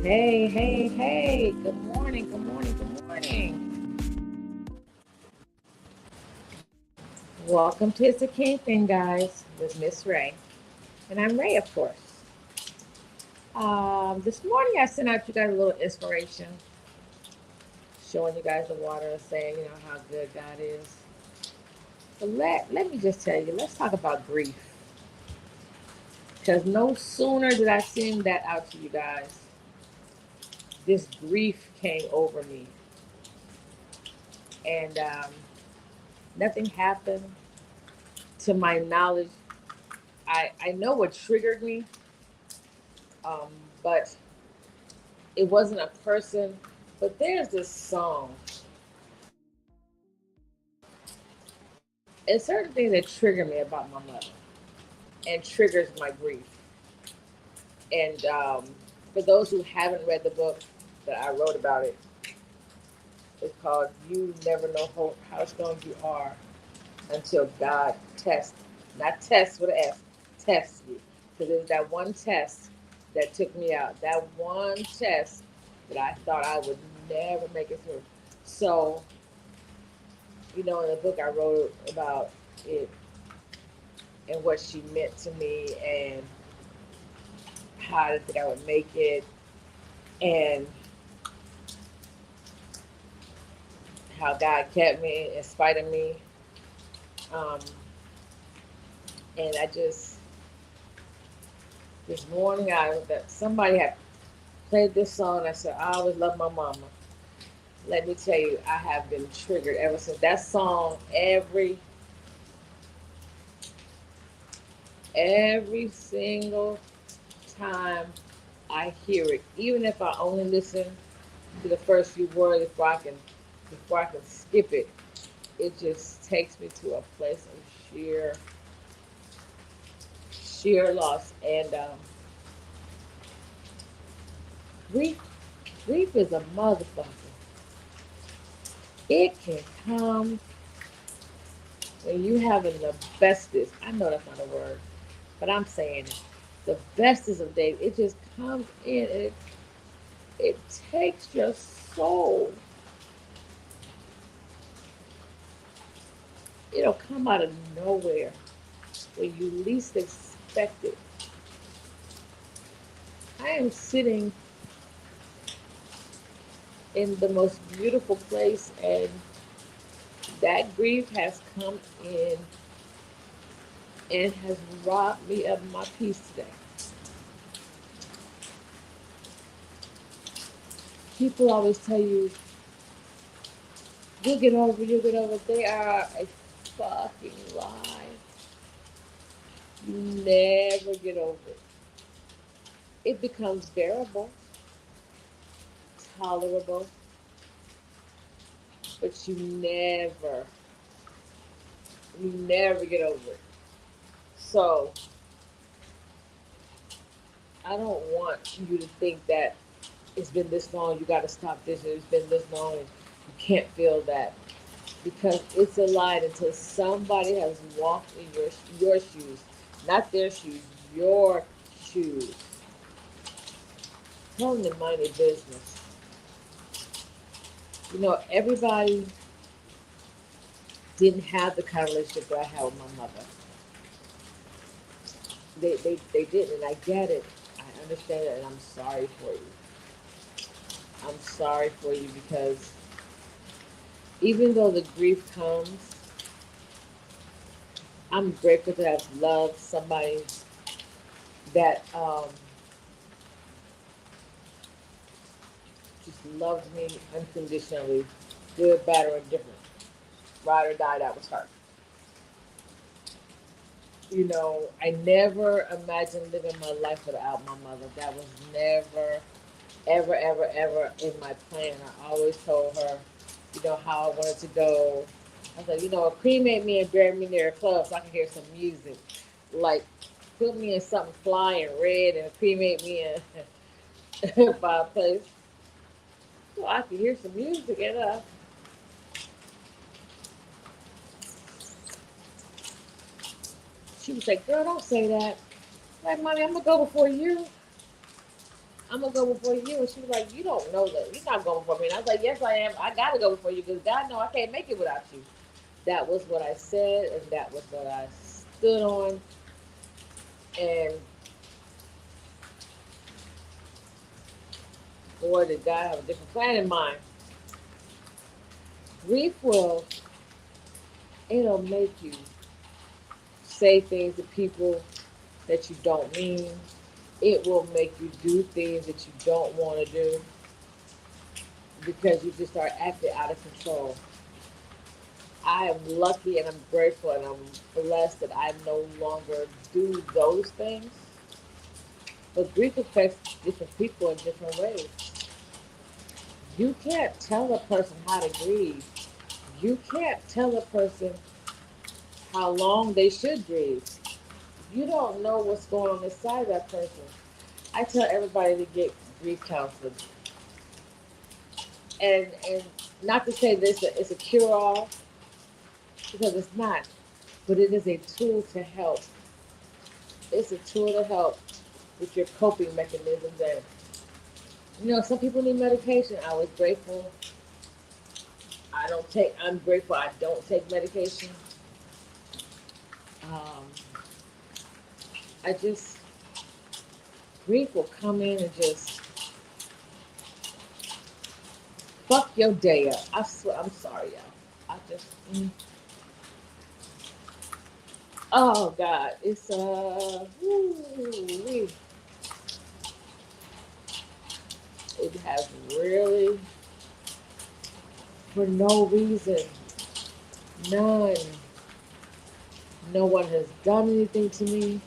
Hey, hey, hey. Good morning, good morning, good morning. Welcome to It's a King Thing, guys, with Miss Ray. And I'm Ray, of course. This morning I sent out you guys a little inspiration, showing you guys the water and saying, how good God is. But let me just tell you, let's talk about grief. Because no sooner did I send that out to you guys, this grief came over me. And nothing happened to my knowledge. I know what triggered me, um, but it wasn't a person. But there's this song and certain things that trigger me about my mother and triggers my grief. And for those who haven't read the book that I wrote about it, it's called "You Never Know How Strong You Are Until God Tests." Not test with an S, test you. Because it was that one test that took me out. That one test that I thought I would never make it through. So, in the book I wrote about it and what she meant to me and how I didn't think I would make it and how God kept me in spite of me. Um, and this morning, that somebody had played this song. I said, I always love my mama. Let me tell you, I have been triggered ever since that song. Every single time I hear it, even if I only listen to the first few words before I can skip it, it just takes me to a place of sheer loss. And grief, grief is a motherfucker. It can come when you having the bestest. I know that's not a word, but I'm saying it. The bestest of days. It just comes in and it takes your soul. It'll come out of nowhere when you least expect it. I am sitting in the most beautiful place, and that grief has come in and has robbed me of my peace today. People always tell you, you'll get over it, you'll get over it. They are a fucking lie. You never get over it. It becomes bearable, tolerable, but you never get over it. So I don't want you to think that it's been this long, you got to stop this, and it's been this long, and you can't feel that. Because it's a lie until somebody has walked in your shoes, not their shoes, your shoes. Tell them to mind their business. Everybody didn't have the kind of relationship that I had with my mother. They didn't, and I get it. I understand it, and I'm sorry for you. I'm sorry for you because even though the grief comes, I'm grateful to have loved somebody that just loved me unconditionally, good, bad, or indifferent. Ride or die, that was her. I never imagined living my life without my mother. That was never, ever, ever, ever in my plan. I always told her, how I wanted to go. I said, cremate me and bury me near a club so I can hear some music. Like, put me in something fly and red and cremate me in a fireplace so I could hear some music. And she would say, girl, don't say that. Like, mommy, I'm going to go before you. I'm gonna go before you. And she was like, you don't know that. You're not going before me. And I was like, yes, I am. I gotta go before you because God know I can't make it without you. That was what I said, and that was what I stood on. And boy, did God have a different plan in mind. Grief will, it'll make you say things to people that you don't mean. It will make you do things that you don't want to do because you just start acting out of control. I am lucky and I'm grateful and I'm blessed that I no longer do those things. But grief affects different people in different ways. You can't tell a person how to grieve. You can't tell a person how long they should grieve. You don't know what's going on inside that person. I tell everybody to get grief counseling. And not to say this it's a cure all because it's not, but it is a tool to help. It's a tool to help with your coping mechanisms. And some people need medication. I was grateful. I'm grateful I don't take medication. Um, I just, grief will come in and just fuck your day up. I swear, I'm sorry, y'all. I just, oh God, it's, woo, it has really, for no reason, none, no one has done anything to me.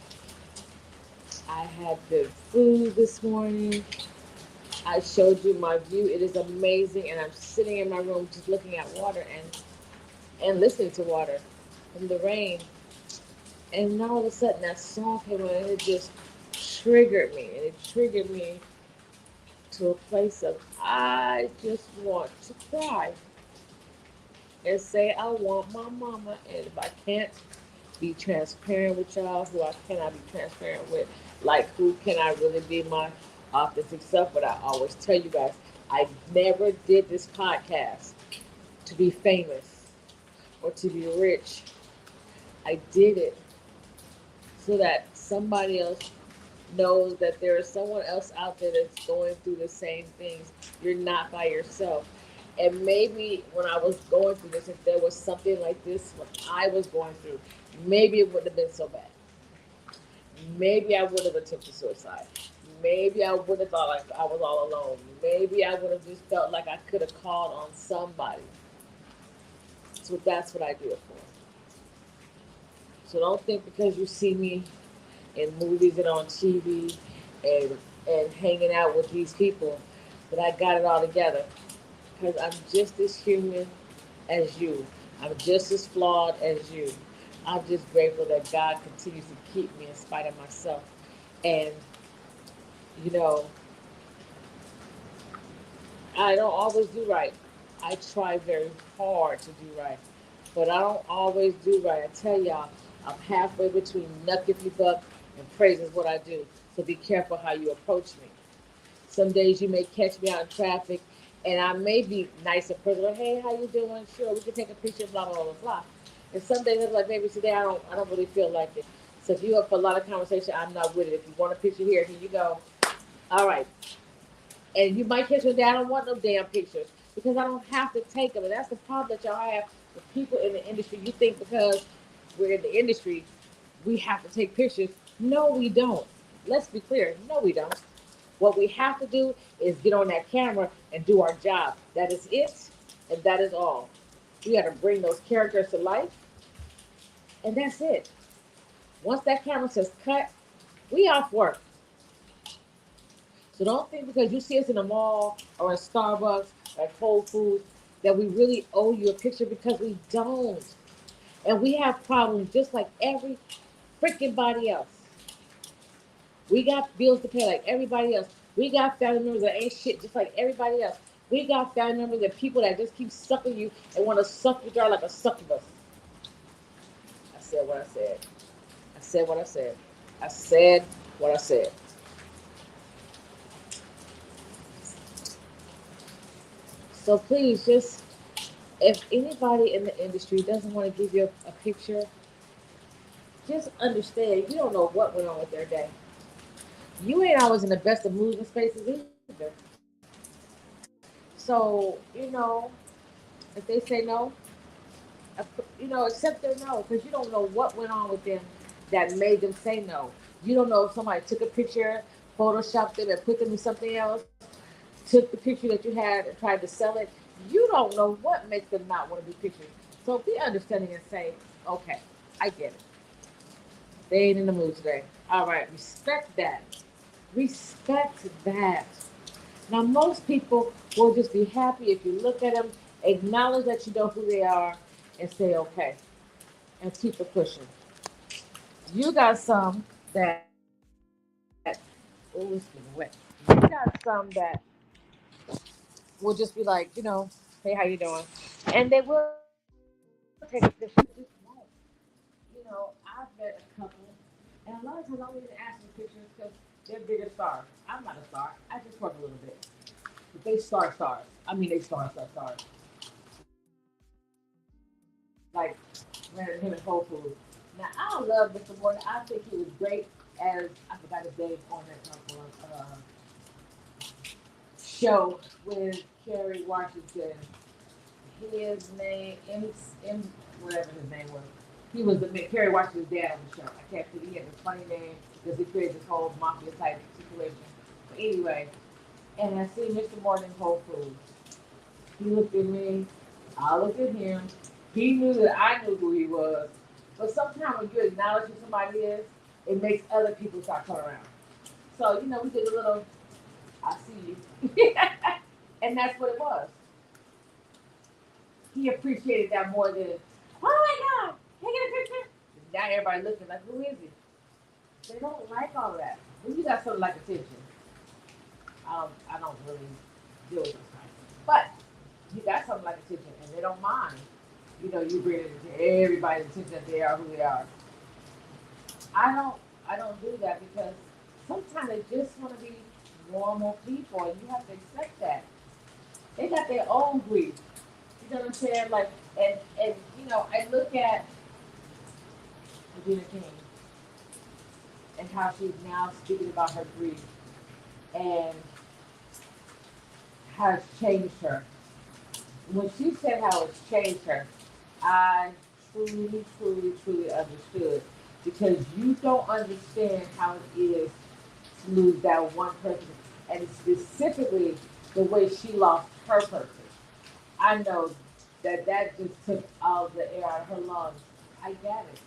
I had good food this morning. I showed you my view. It is amazing, and I'm sitting in my room just looking at water and listening to water from the rain. And all of a sudden, that song came on, and it just triggered me, and it triggered me to a place of I just want to cry and say I want my mama. And if I can't be transparent with y'all, who I cannot be transparent with, like who can I really be my authentic self? But I always tell you guys, I never did this podcast to be famous or to be rich. I did it so that somebody else knows that there is someone else out there that's going through the same things. You're not by yourself. And maybe when I was going through this, if there was something like this when I was going through, maybe it wouldn't have been so bad. Maybe I would have attempted suicide. Maybe I would have thought like I was all alone. Maybe I would have just felt like I could have called on somebody. So that's what I do it for. So don't think because you see me in movies and on TV and hanging out with these people that I got it all together. Because I'm just as human as you. I'm just as flawed as you. I'm just grateful that God continues to keep me in spite of myself. And, you know, I don't always do right. I try very hard to do right. But I don't always do right. I tell y'all, I'm halfway between nuck if you buck and praise is what I do. So be careful how you approach me. Some days you may catch me out in traffic and I may be nice and personal. Hey, how you doing? Sure, we can take a picture, blah, blah, blah, blah. And some days I'm like, maybe today I don't really feel like it. So if you're up for a lot of conversation, I'm not with it. If you want a picture here you go. All right. And you might catch me there. I don't want no damn pictures because I don't have to take them. And that's the problem that y'all have with people in the industry. You think because we're in the industry, we have to take pictures. No, we don't. Let's be clear. No, we don't. What we have to do is get on that camera and do our job. That is it, and that is all. We got to bring those characters to life, and that's it. Once that camera says cut, we off work. So don't think because you see us in the mall or in Starbucks or at Whole Foods that we really owe you a picture because we don't. And we have problems just like every freaking body else. We got bills to pay like everybody else. We got family members that ain't shit just like everybody else. We got family members and people that just keep sucking you and want to suck you dry like a succubus. I said what I said. I said what I said. I said what I said. So please, just if anybody in the industry doesn't want to give you a picture, just understand you don't know what went on with their day. You ain't always in the best of moods and spaces either. So, if they say no, accept their no because you don't know what went on with them that made them say no. You don't know if somebody took a picture, photoshopped them, and put them in something else, took the picture that you had and tried to sell it. You don't know what makes them not want to do pictures. So be understanding and say, okay, I get it. They ain't in the mood today. All right, respect that. Respect that. Now, most people will just be happy if you look at them, acknowledge that you know who they are, and say, okay, and keep it pushing. You got some that, oh, it's getting wet. You got some that will just be like, hey, how you doing? And they will take a picture. They just won't. I've met a couple, and a lot of times I don't even ask them pictures because they're bigger stars. I'm not a star. I just work a little bit. But they stars. I mean, they stars. Like, man, him and Whole Foods. Now, I love Mr. Morgan. I think he was great as, I forgot his name on that show with Kerry Washington. His name, whatever his name was. He was Kerry Washington's dad on the show. I can't think. He had a funny name because he created this whole mafia type situation. But anyway, and I see Mr. Morgan Whole Foods. He looked at me. I looked at him. He knew that I knew who he was. But sometimes when you acknowledge who somebody is, it makes other people start coming around. So, we did a little, I see you. And that's what it was. He appreciated that more than, oh my God, can I get a picture? Now everybody looking like, who is he? They don't like all that. When you got something like attention, I don't really deal with those kinds. But you got something like attention, and they don't mind. You bring it to everybody's attention that they are who they are. I don't, I don't do that because sometimes they just want to be normal people, and you have to accept that. They got their own grief. You know what I'm saying? Like, and I look at Regina King and how she's now speaking about her grief and how it's changed her. When she said how it's changed her, I truly understood because you don't understand how it is to lose that one person, and specifically the way she lost her person. I know that just took all the air out of her lungs. I get it.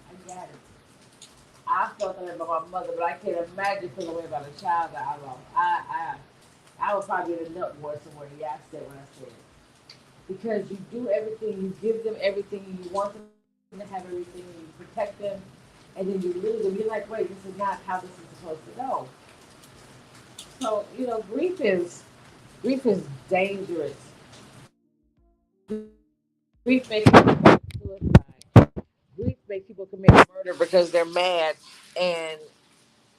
I get it. I felt that about my mother, but I can't imagine feeling away about a child that I lost. I would probably be in a nut ward somewhere. Yeah, I said what I said. Because you do everything, you give them everything, you want them to have everything, you protect them, and then you lose them. You're like, wait, this is not how this is supposed to go. So, grief is dangerous. Grief makes people commit suicide. Grief makes people commit murder because they're mad and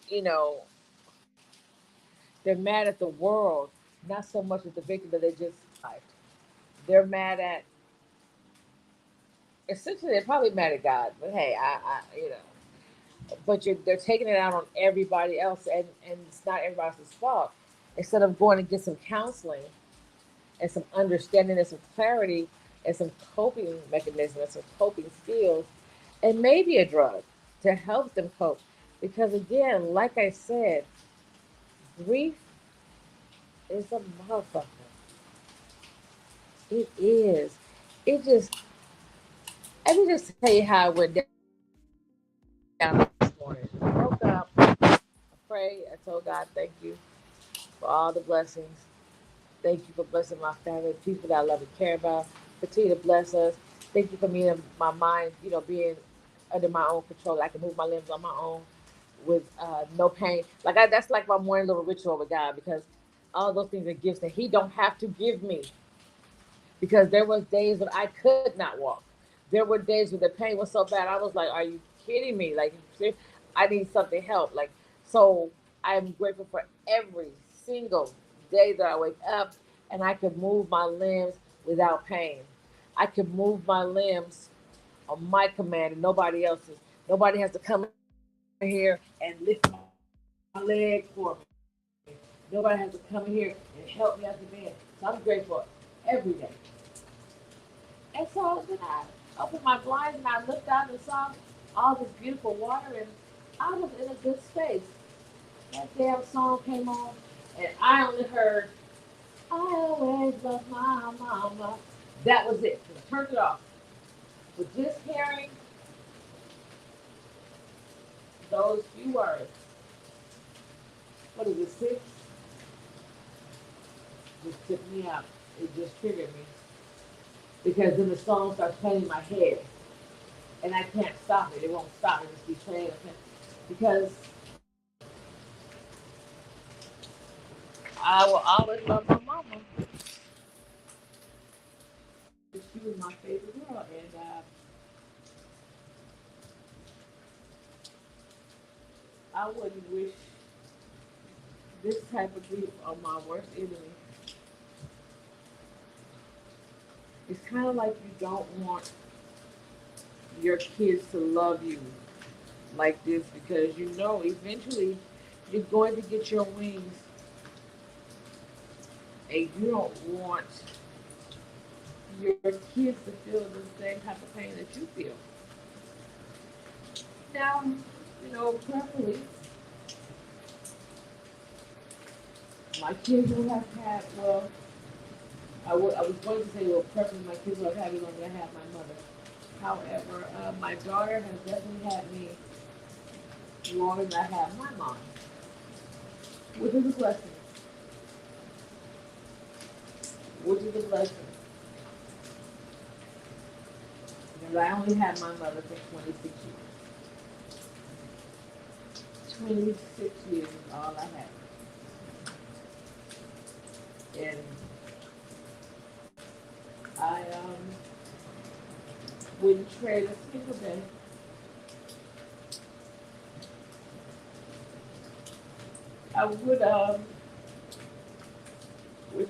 you know they're mad at the world, not so much at the victim that they just survived. They're mad at essentially they're probably mad at God, but hey, but they're taking it out on everybody else, and it's not everybody else's fault. Instead of going and get some counseling and some understanding and some clarity and some coping mechanisms and some coping skills, and maybe a drug to help them cope. Because again, like I said, grief is a motherfucker. It is. It just let me just tell you how it went down this morning. I woke up, I prayed, I told God, thank you for all the blessings. Thank you for blessing my family, people that I love and care about. Continue to bless us. Thank you for me and my mind, being under my own control. I can move my limbs on my own with no pain. That's like my morning little ritual with God because all those things are gifts that He don't have to give me because there was days when I could not walk. There were days when the pain was so bad. I was like, "Are you kidding me? Like, I need something help." So I'm grateful for every single day that I wake up, and I could move my limbs without pain. I could move my limbs on my command and nobody else's. Nobody has to come in here and lift my leg for me. Nobody has to come in here and help me out the bed. So I'm grateful every day. And so then I opened my blinds and I looked out and saw all this beautiful water, and I was in a good space. That damn song came on, and I only heard "I always love my mama." That was it. I turned it off. But just hearing those few words, what is it, six, just took me out. It just triggered me because then the song starts playing in my head, and I can't stop it. It won't stop. It just keeps playing because I will always love my mama. She was my favorite girl, and I wouldn't wish this type of grief on my worst enemy. It's kind of like you don't want your kids to love you like this because you know eventually you're going to get your wings, and you don't want your kids to feel the same type of pain that you feel. Now, preferably, my kids will have had, well, I was going to say, well, preferably my kids will have had me longer than I have my mother. However, my daughter has definitely had me longer than I have my mom, which is a blessing. Which is a blessing. Because I only had my mother for 26 years. 26 years is all I had. And I wouldn't trade a single day. I would wish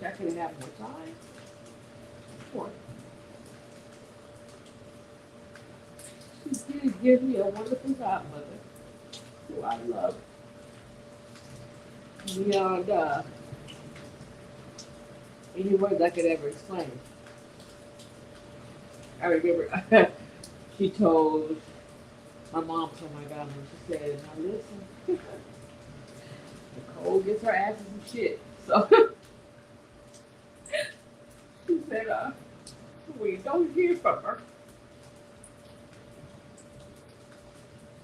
I could have more time. Of course. She did give me a wonderful godmother who I love beyond any words I could ever explain. I remember she told my mom told my godmother, she said, now listen, Nicole gets her ass in some shit. So she said, we don't hear from her.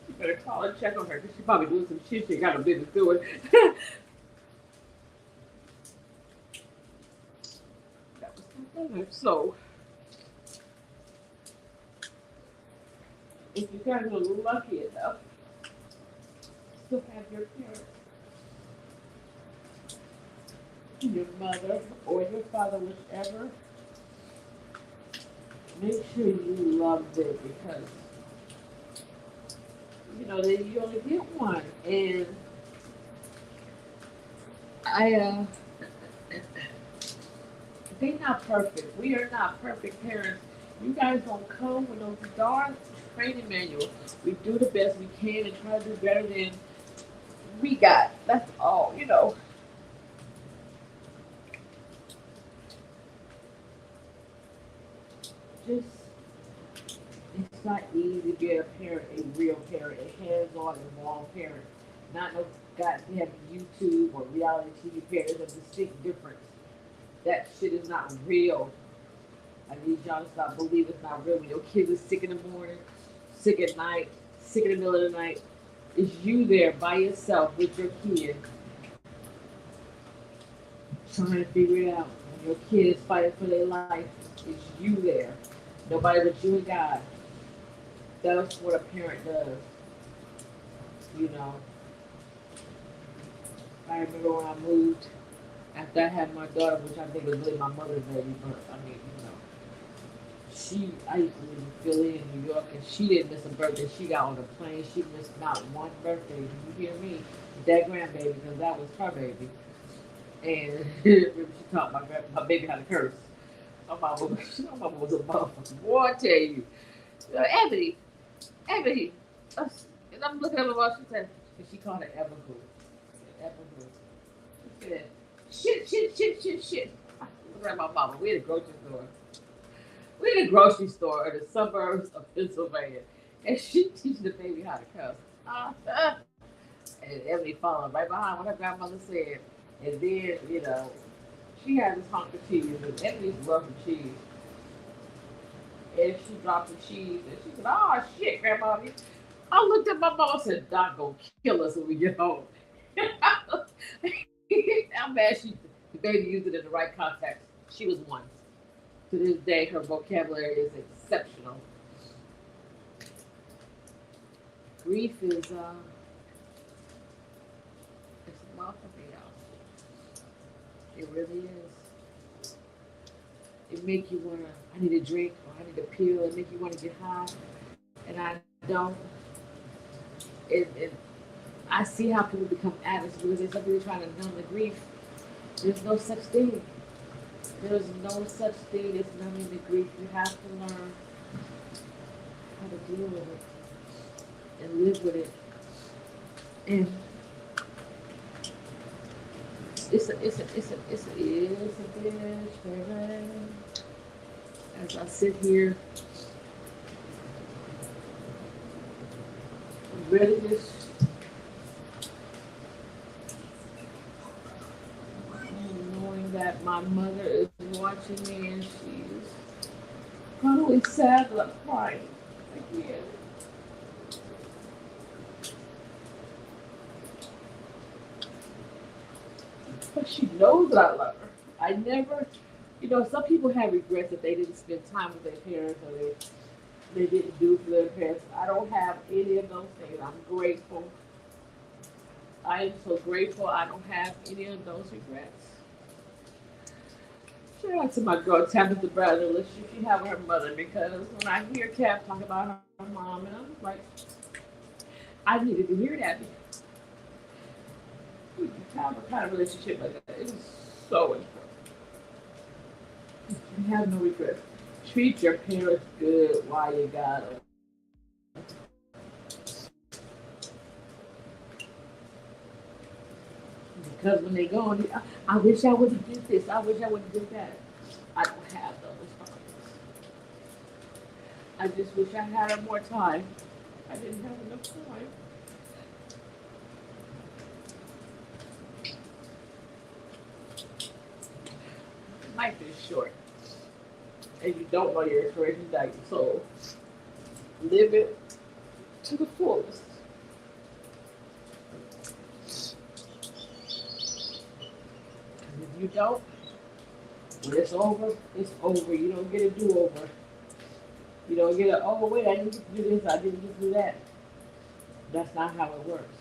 You better call and check on her because she probably doing some shit she ain't got no business doing. That was my mother. So if you guys are lucky enough to have your parents, your mother or your father, whichever, make sure you love them because you only get one. And they're not perfect. We are not perfect parents. You guys don't come with no darn training manual. We do the best we can and try to do better than we got. That's all. Just it's not easy to be a parent, a real parent, a hands-on, involved parent. Not no goddamn YouTube or reality TV parent. There's a distinct difference. That shit is not real. I need y'all to stop believing it's not real. When your kid is sick in the morning, sick at night, sick in the middle of the night, it's you there by yourself with your kid trying to figure it out. When your kid is fighting for their life, it's you there. Nobody but you and God. That's what a parent does. You know. I remember when I moved after I had my daughter, which I think was really my mother's baby, but I mean, I used to live in Philly and New York, and she didn't miss a birthday. She got on the plane. She missed not one birthday. You hear me? That grandbaby, because that was her baby. And remember she taught my baby how to curse. My mama was a motherfucker. Boy, I tell you. Ebony, Ebony. And I'm looking at my mom, she said, and she called it Everglue. Everglue. She said, shit. I looked at my mama. We had a grocery store. We in a grocery store in the suburbs of Pennsylvania. And she teaching the baby how to cuss. And Ebony following right behind what her grandmother said. And then, she had this hunk of cheese, and Ebony's loving cheese. And she dropped the cheese, and she said, "Oh shit, Grandma!" I looked at my mom and said, "Doc gonna kill us when we get home." I'm mad the baby used it in the right context. She was one. To this day, her vocabulary is exceptional. Grief is it's a motherfucker, y'all. It really is. It make you wanna. I need a drink or I need a pill. It make you wanna get high, and I don't. It I see how people become addicts because there's somebody trying to numb the grief. There's no such thing. There's no such thing as numbing the grief. You have to learn how to deal with it and live with it. And it's a bitch, baby. As I sit here, really just knowing that my mother is watching me and she's probably sad that I'm crying again. But she knows that I love her. I never, some people have regrets that they didn't spend time with their parents or they didn't do for their parents. I don't have any of those things. I'm grateful. I am so grateful I don't have any of those regrets. Shout out to my girl Tabitha Bradley. Let's see if she have her mother because when I hear Tab talk about her mom, and I'm like, I needed to hear that because we have a kind of relationship like that. It is so important. You have no regrets. Treat your parents good while you got them. Because when they go, I wish I would have did this. I wish I would have did that. I don't have those problems. I just wish I had more time. I didn't have enough time. Life is short. And you don't know your expiration date. So live it to the fullest. If you don't, when it's over, it's over. You don't get a do-over. You don't get a, oh, wait, I didn't get to do this, I didn't get to do that. That's not how it works.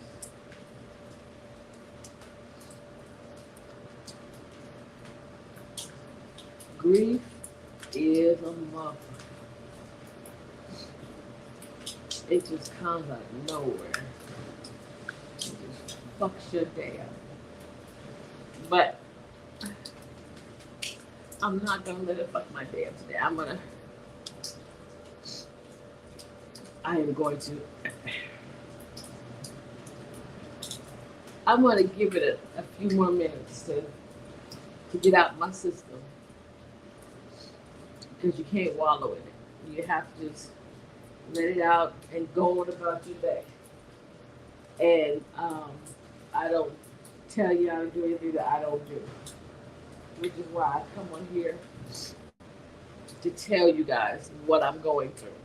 Grief is a mother. It just comes out of nowhere. It just fucks your day up. But I'm not gonna let it fuck my day up today. I'm gonna give it a few more minutes to get out my system. Because you can't wallow in it. You have to just let it out and go on about your day. And I don't tell you how to do anything that I don't do. Which is why I come on here to tell you guys what I'm going through.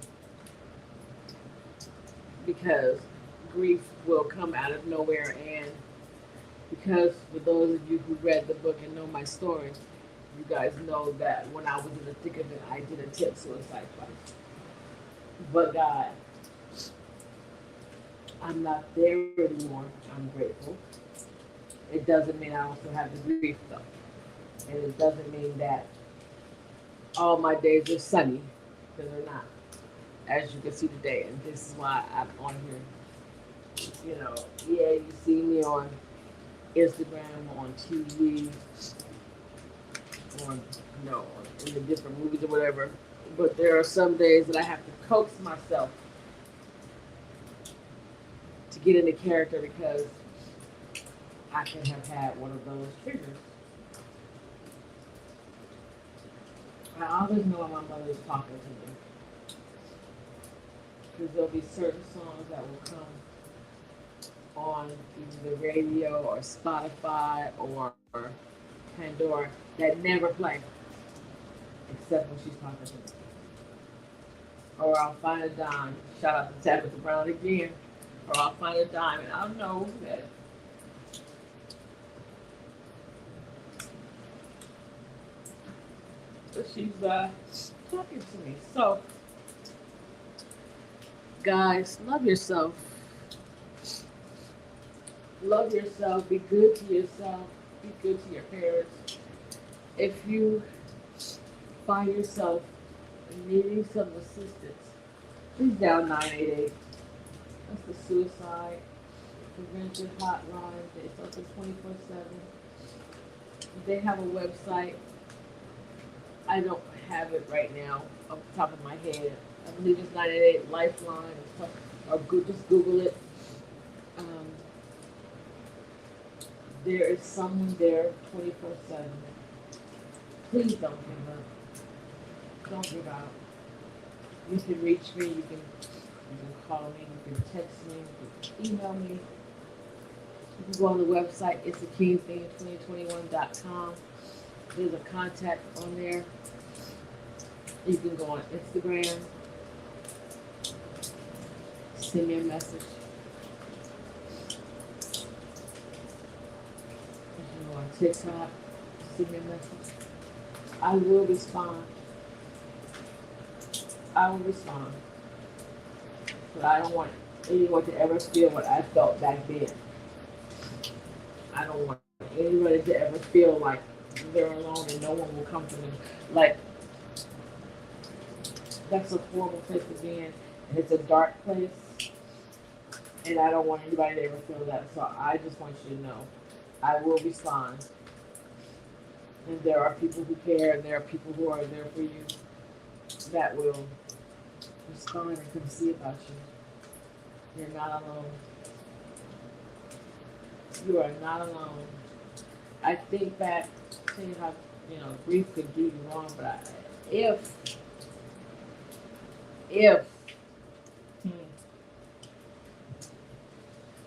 Because grief will come out of nowhere, and because for those of you who read the book and know my story, you guys know that when I was in the thick of it, I did attempt suicide twice. But God, I'm not there anymore. I'm grateful. It doesn't mean I also have the grief though. And it doesn't mean that all my days are sunny, because they're not. As you can see today, and this is why I'm on here. Yeah, you see me on Instagram, on TV, on in the different movies or whatever. But there are some days that I have to coax myself to get into character because I can have had one of those triggers. I always know when my mother is talking to me because there'll be certain songs that will come on either the radio or Spotify or Pandora that never play except when she's talking to me. Or I'll find a dime. Shout out to Tabitha Brown again. Or I'll find a dime and I'll know that she's talking to me. So, guys, love yourself. Love yourself. Be good to yourself. Be good to your parents. If you find yourself needing some assistance, please dial 988. That's the suicide prevention hotline. It's open 24/7. They have a website. I don't have it right now off the top of my head. I believe it's 988 Lifeline or just Google it. Um, there is someone there 24/7. Please don't give up. Don't give out. You can reach me. You can call me. You can text me. You can email me. You can go on the website. It's a kingthing2021.com. There's a contact on there. You can go on Instagram. Send me a message. You can go on TikTok. Send me a message. I will respond. I will respond. But I don't want anyone to ever feel what I felt back then. I don't want anybody to ever feel like they're alone and no one will come to them. Like, that's a horrible place to be in. And it's a dark place. And I don't want anybody to ever feel that. So I just want you to know I will respond. And there are people who care and there are people who are there for you that will respond and come see about you. You're not alone. You are not alone. I think back, seeing how grief could do you wrong, but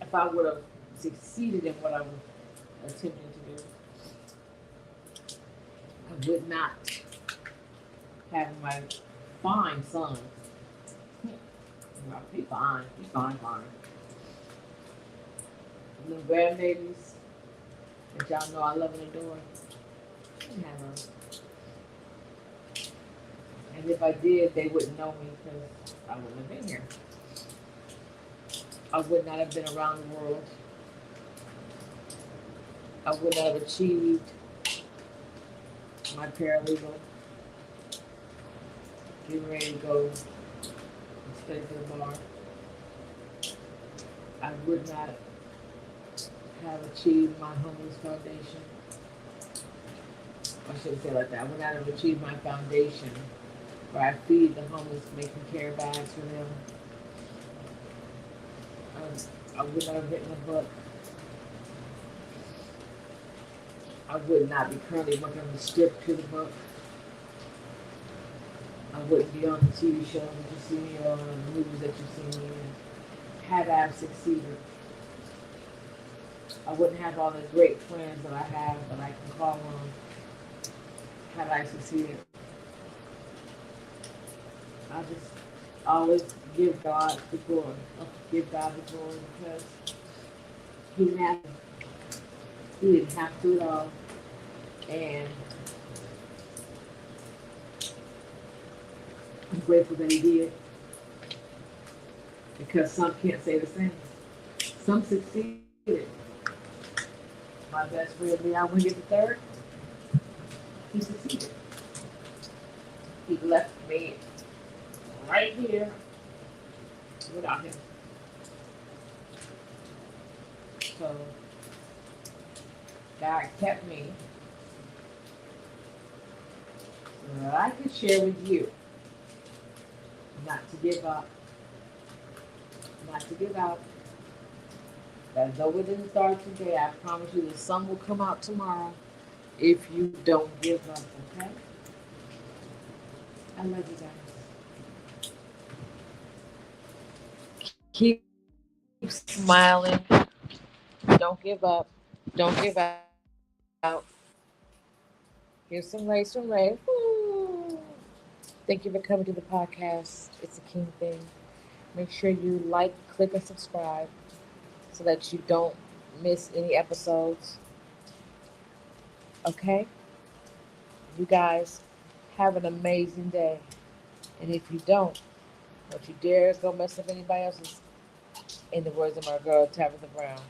if I would have succeeded in what I was attempting to do, I would not have my fine son. He's fine. He's fine. And the grandbabies that y'all know I love and adore, I didn't have them. And if I did, they wouldn't know me because I wouldn't have been here. I would not have been around the world. I would not have achieved my paralegal, getting ready to go and study for the bar. I would not have achieved my homeless foundation. I shouldn't say it like that. I would not have achieved my foundation where I feed the homeless, making care bags for them. I would not have written a book. I would not be currently working on the script to the book. I wouldn't be on the TV shows that you see me on, the movies that you see me in, had I succeeded. I wouldn't have all the great friends that I have that I can call on had I succeeded. I just always give God the glory. Give God the glory because He didn't have to. He didn't have to at all. And I'm grateful that He did. Because some can't say the same. Some succeeded. My best friend Leon Wiggins III, he succeeded. He left me right here without him. So God kept me so that I could share with you not to give up, not to give out. That though it didn't start today, I promise you the sun will come out tomorrow if you don't give up, okay? I love you guys. Keep smiling. Don't give up. Don't give out. Here's some rays from Ray. Woo. Thank you for coming to the podcast. It's a King thing. Make sure you like, click, and subscribe so that you don't miss any episodes. Okay? You guys have an amazing day. And if you don't you dare go mess up anybody else's, in the words of my girl Tabitha Brown,